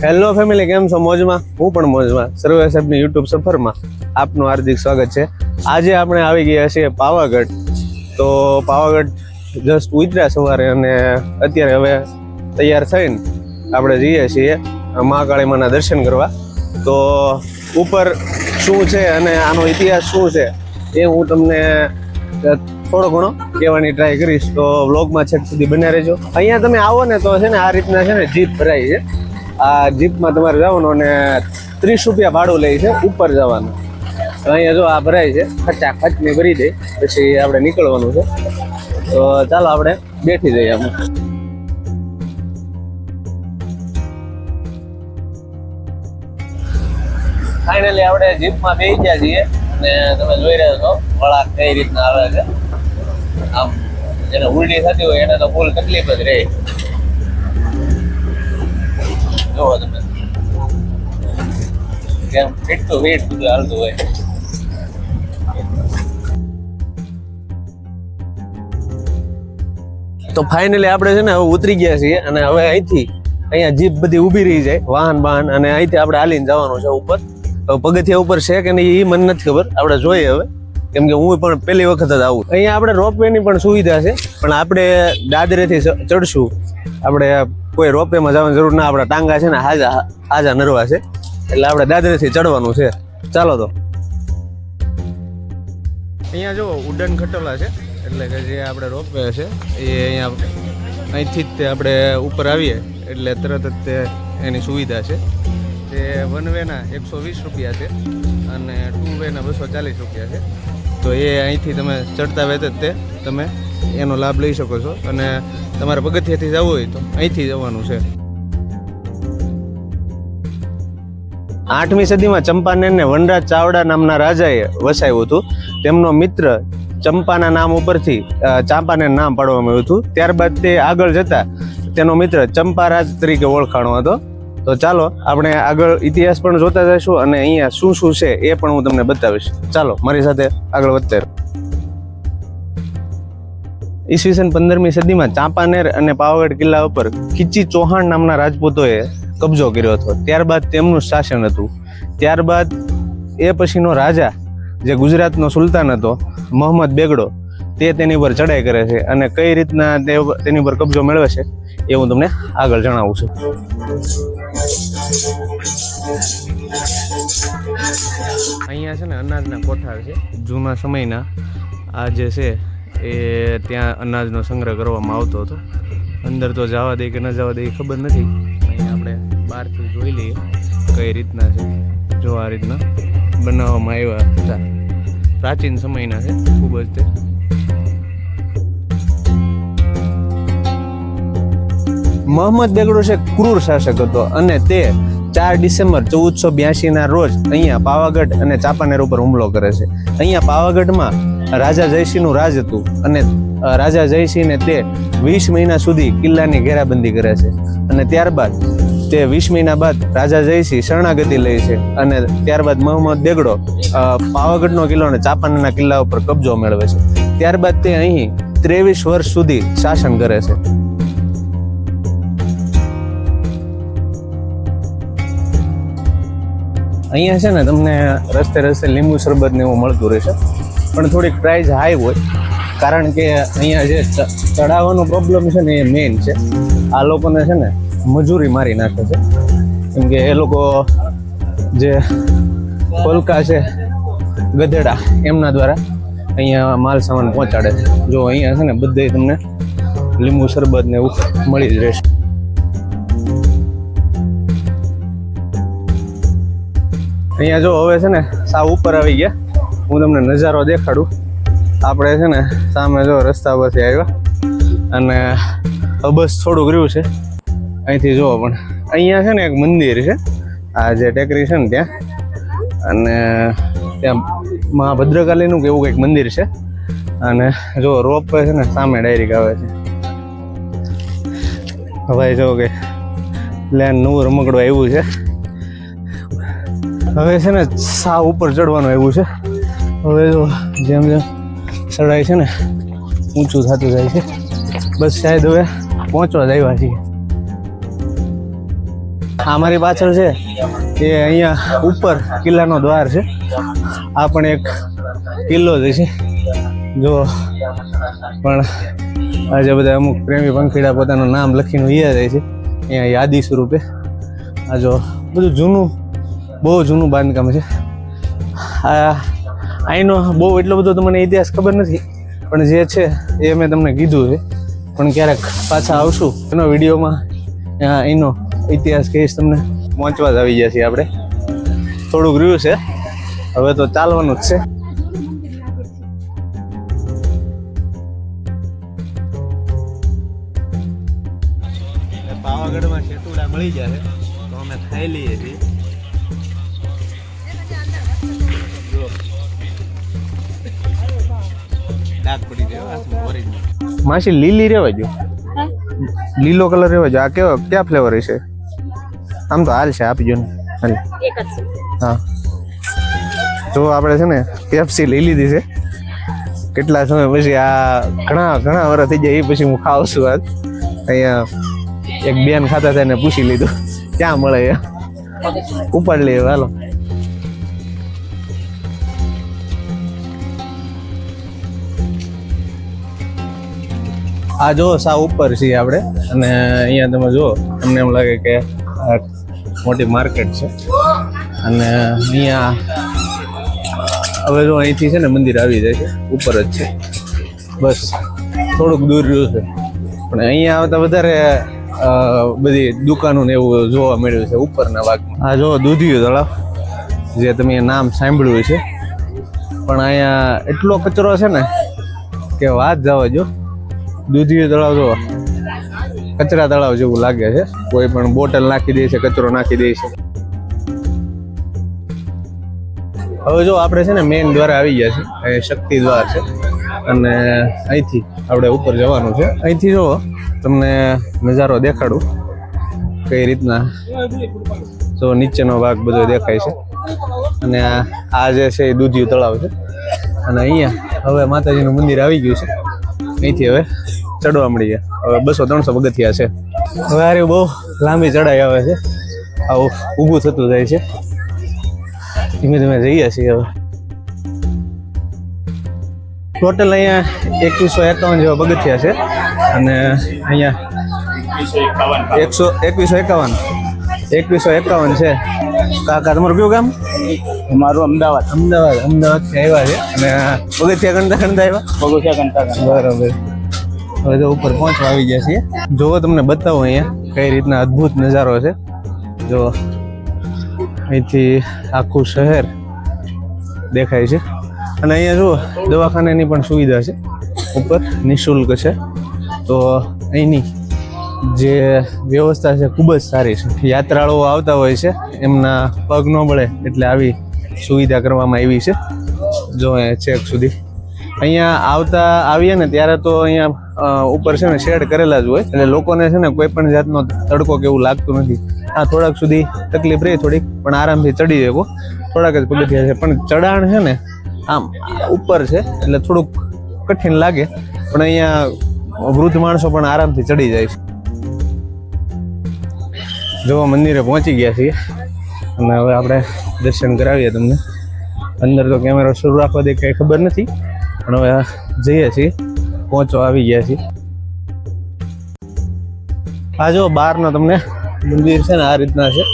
Hello family, કેમ છો? મોજમાં? હું પણ મોજમાં. સર્વે સાહેબની યુટ્યુબ સફરમાં આપનું હાર્દિક સ્વાગત છે. આજે આપણે આવી ગયા છીએ પાવાગઢ. તો પાવાગઢ જસ્ટ ઉતર્યા સવારે અને અત્યારે હવે તૈયાર થઈને આપણે જઈએ છીએ મહાકાળી માના દર્શન કરવા. તો ઉપર શું છે અને આનો ઇતિહાસ શું છે એ હું તમને થોડો ઘણો કહેવાની ટ્રાય કરીશ. તો વ્લોગમાં છેક સુધી બન્યા રહેજો. અહીંયા તમે આવો ને તો છે ને આ રીતના છે ને જીપ ભરાય છે. આ જીપમાં તમારે જવાનું અને 30 રૂપિયા ભાડું લે છે ઉપર જવાનું. અહીંયા જો આ ભરાય છે, ખચાખચની ભરી દે પછી આપણે નીકળવાનું છે. તો ચાલો આપણે બેઠી જઈએ આમ. ફાઇનલી આપણે જીપમાં બેસી ગયા છીએ અને તમે જોઈ રહ્યા છો વળાંક કઈ રીતના આવે છે. આમ જેને ઉલટી થતી હોય એને તો ફૂલ તકલીફ જ રહે. જોવો તમે કેમ ફીટ ટુ ફીટ બધું હાલતું હોય. તો ફાઇનલી આપણે છે ને હવે ઉતરી ગયા છીએ અને હવે અહીંયા જીપ બધી ઊભી રહી જાય, વાહન અને અહીંથી આપણે હાલીને જવાનું છે ઉપર. પગથિયા ઉપર છે કે નહીં એ મને નથી ખબર, આપણે જોઈએ હવે, કેમ કે હું પણ પહેલી વખત જ આવું. અહીંયા આપણે રોપવેની પણ સુવિધા છે, પણ આપણે દાદરેથી ચડશું. આપણે કોઈ રોપવેમાં જવાની જરૂર ના, આપણા ટાંગા છે ને હાજા નરવા છે, એટલે આપણે દાદરેથી ચડવાનું છે. ચાલો તો અહીંયા જો ઉડન ખટોલા છે, એટલે કે જે આપણે રોપવે છે એ અહીંથી જ તે આપણે ઉપર આવીએ એટલે તરત જ તે એની સુવિધા છે. તે વન વેના 120 રૂપિયા છે અને ટુ વેના 240 રૂપિયા છે. તો એ અહીંથી તમે ચડતા વેત જ તે તમે એનો લાભ લઈ શકો છો. અને તમારે પગથિયાથી જવું હોય તો અહીંથી જવાનું છે. 8મી સદીમાં ચંપાનેરને વનરાજ ચાવડા નામના રાજાએ વસાવ્યું હતું. તેમનો મિત્ર ચંપાના નામ ઉપરથી ચાંપાનેર નામ પાડવામાં આવ્યું હતું. ત્યારબાદ તે આગળ જતા તેનો મિત્ર ચંપારાજ તરીકે ઓળખાણો હતો. તો ચાલો આપણે આગળ ઇતિહાસ પણ જોતા જઈશું અને અહીંયા શું શું છે એ પણ હું તમને બતાવીશ. ચાલો મારી સાથે આગળ વધતા રહો. ઈસવીસન 15મી સદીમાં ચાંપાનેર અને પાવાગઢ કિલ્લા ઉપર ખીચી ચૌહાણ નામના રાજપૂતોએ કબજો કર્યો હતો. ત્યારબાદ તેમનું શાસન હતું. ત્યારબાદ એ પછીનો રાજા જે ગુજરાતનો સુલતાન હતો મોહમ્મદ બેગડો, તે તેની પર ચડાઈ કરે છે અને કઈ રીતના તેની પર કબજો મેળવે છે એ હું તમને આગળ જણાવું છું. અહીંયા છે ને અનાજના કોઠાર છે જૂના સમયના. આ જે છે એ ત્યાં અનાજનો સંગ્રહ કરવામાં આવતો હતો. અંદર તો જવા દે કે ન જવા દે એ ખબર નથી. અહીંયા આપણે બહારથી જોઈ લઈએ કઈ રીતના છે. જો આ રીતના બનાવવામાં આવ્યા હતા, પ્રાચીન સમયના છે ખૂબ જ તે. મોહમ્મદ બેગડો છે ક્રૂર શાસક હતો અને તે 4 ડિસેમ્બર 1482ના રોજ અહીંયા પાવાગઢ અને ચાંપાનેર ઉપર હુમલો કરે છે. અહીંયા પાવાગઢમાં રાજા જયસિંહનું રાજ હતું અને રાજા જયસિંહને તે 20 મહિના સુધી કિલ્લાની ઘેરાબંધી કરે છે. અને ત્યારબાદ તે 20 મહિના બાદ રાજા જયસિંહ શરણાગતિ લે છે અને ત્યારબાદ મોહમ્મદ બેગડો પાવાગઢનો કિલ્લો અને ચાંપાનેરના કિલ્લા ઉપર કબજો મેળવે છે. ત્યારબાદ તે અહીં 23 વર્ષ સુધી શાસન કરે છે. અહીંયા છે ને તમને રસ્તે લીંબુ શરબત ને એવું મળતું રહેશે, પણ થોડીક પ્રાઇસ હાઈ હોય, કારણ કે અહીંયા જે ચડાવવાનો પ્રોબ્લેમ છે ને એ મેઇન છે. આ લોકોને છે ને મજૂરી મારી નાખે છે, કેમ કે એ લોકો જે કોલકા છે ગધેડા એમના દ્વારા અહીંયા માલ સામાન પહોંચાડે છે. જો અહીંયા છે ને બધે તમને લીંબુ શરબત ને એવું મળી જ રહેશે. અહીંયા જો હવે છે ને સાવ ઉપર આવી ગયા. હું તમને નજારો દેખાડું. આપણે છે ને સામે જો રસ્તા પરથી આવ્યા અને બસ થોડુંક રહ્યું છે અહીંથી જુઓ. પણ અહીંયા છે ને એક મંદિર છે, આ જે ટેકરી છે ને ત્યાં, અને ત્યાં મા ભદ્રકાલીનું કે એવું કંઈક મંદિર છે. અને જો રોપ છે ને સામે ડાયરેક્ટ આવે છે. હવે જો કે પ્લેન નવું રમકડું આવ્યું છે. હવે છે ને સાવ ઉપર ચડવાનું આવ્યું છે. હવે જો જેમ ચડાઈ છે ને ઊંચું થતું જાય છે. બસ શાયદ હવે પહોંચવા જ આવ્યા છીએ. આ મારી પાછળ છે એ અહીંયા ઉપર કિલ્લાનો દ્વાર છે. આ પણ એક કિલ્લો જ છે. જો પણ આજે બધા અમુક પ્રેમી પંખીડા પોતાનું નામ લખીને વૈયા જાય છે અહીંયા યાદી સ્વરૂપે. આ જો બધું જૂનું, બહુ જૂનું બાંધકામ છે. અહીંનો બહુ એટલો બધો તો મને ઇતિહાસ ખબર નથી, પણ જે છે એ મેં તમને કીધું છે. પણ ક્યારેક પાછા આવશું એનો વિડીયોમાં એનો ઇતિહાસ કહીશ તમને. પહોંચવા જ આવી ગયા છીએ આપણે. થોડુંક રહ્યું છે, હવે તો ચાલવાનું જ છે. પાવાગઢમાં શેતુડા મળી જાય તો અમે ખાઈ લઈએ છીએ. માસી લીલી રેવા જો, લીલો કલર રેવા જો. આ કેવો, ક્યાં ફ્લેવર છે? આમ તો હાલ છે, આપી જો ને. હા જો આપણે છે ને પેપ્સી લઈ લીધી છે. કેટલા સમય પછી, આ ઘણા વર્ષ થઈ જાય એ પછી હું ખાઉં છું. આજ અહીંયા એક બેન ખાતા હતા એને પૂછી લીધું ક્યાં મળે, ઉપાડ લઈએ હાલો. આ જો સા ઉપર છીએ આપણે, અને અહીંયા તમે જુઓ, તમને એમ લાગે કે મોટી માર્કેટ છે. અને અહીંયા હવે જો અહીંથી છે ને મંદિર આવી જાય છે, ઉપર જ છે, બસ થોડુંક દૂર રહ્યું છે. પણ અહીંયા આવતા વધારે બધી દુકાનો ને એવું જોવા મળ્યું છે ઉપરના ભાગમાં. આ જો દૂધિયું તળાવ, જે તમે નામ સાંભળ્યું છે, પણ અહીંયા એટલો કચરો છે ને કે વાત જવા જો. દૂધિયું તળાવ જો કચરા તળાવ જેવું લાગે છે. કોઈ પણ બોટલ નાખી દે છે, કચરો નાખી દે છે. હવે જો આપણે છે ને મેઇન દ્વાર આવી ગયા છે, એ શક્તિ દ્વાર છે. અને અહીંથી આપણે ઉપર જવાનું છે. અહીંથી જો તમને નજારો દેખાડું કઈ રીતના. જો નીચેનો ભાગ બધો દેખાય છે. અને આ જે છે એ દૂધિયું તળાવ છે. અને અહીંયા હવે માતાજીનું મંદિર આવી ગયું છે. અહીંથી હવે ચડવા મળી ગયા. હવે 200-300 પગથિયા છે. હવે આ બહુ લાંબી ચડાઈ આવે છે. આવું ઊભું થતું જાય છે. ધીમે ધીમે જઈએ છીએ. હવે ટોટલ અહીંયા 2151 જેવા પગથિયા છે. અને અહીંયા 2151 છે. કાકા તમારું કયું ગામ? અમારું અમદાવાદ. અમદાવાદથી આવ્યા છે. અને પગથિયા ગણતા આવ્યા. બરાબર. હવે તો ઉપર પહોંચવા આવી ગયા છીએ. જો તમને બતાવું અહીંયા કઈ રીતના અદ્ભુત નજારો છે. જો અહીંથી આખું શહેર દેખાય છે. અને અહીંયા જુઓ દવાખાનાની પણ સુવિધા છે, ઉપર નિઃશુલ્ક છે. તો અહીંની જે વ્યવસ્થા છે ખૂબ જ સારી છે. યાત્રાળુઓ આવતા હોય છે, એમના પગ ન બળે એટલે આવી સુવિધા કરવામાં આવી છે. જો છેક સુધી અહીંયા આવીએ ને ત્યારે તો અહીંયા ઉપર છે ને શેડ કરેલા જ હોય, એટલે લોકોને છે ને કોઈ પણ જાતનો તડકો કે એવું લાગતું નથી. હા, થોડાક સુધી તકલીફ રહી થોડીક, પણ આરામથી ચડી શકો. થોડાક જ પગથિયા છે, પણ ચઢાણ છે ને આમ ઉપર છે એટલે થોડુંક કઠિન લાગે, પણ અહીંયા વૃદ્ધ માણસો પણ આરામથી ચડી જાય છે. જો મંદિરે પહોંચી ગયા છીએ અને હવે આપણે દર્શન કરાવીએ તમને. અંદર તો કેમેરો શરૂ રાખવા દે કંઈ ખબર નથી, પણ હવે જઈએ છીએ, પહોંચવા આવી ગયા છીએ. આ જો બહારનો તમને મંદિર છે ને આ રીતના છે.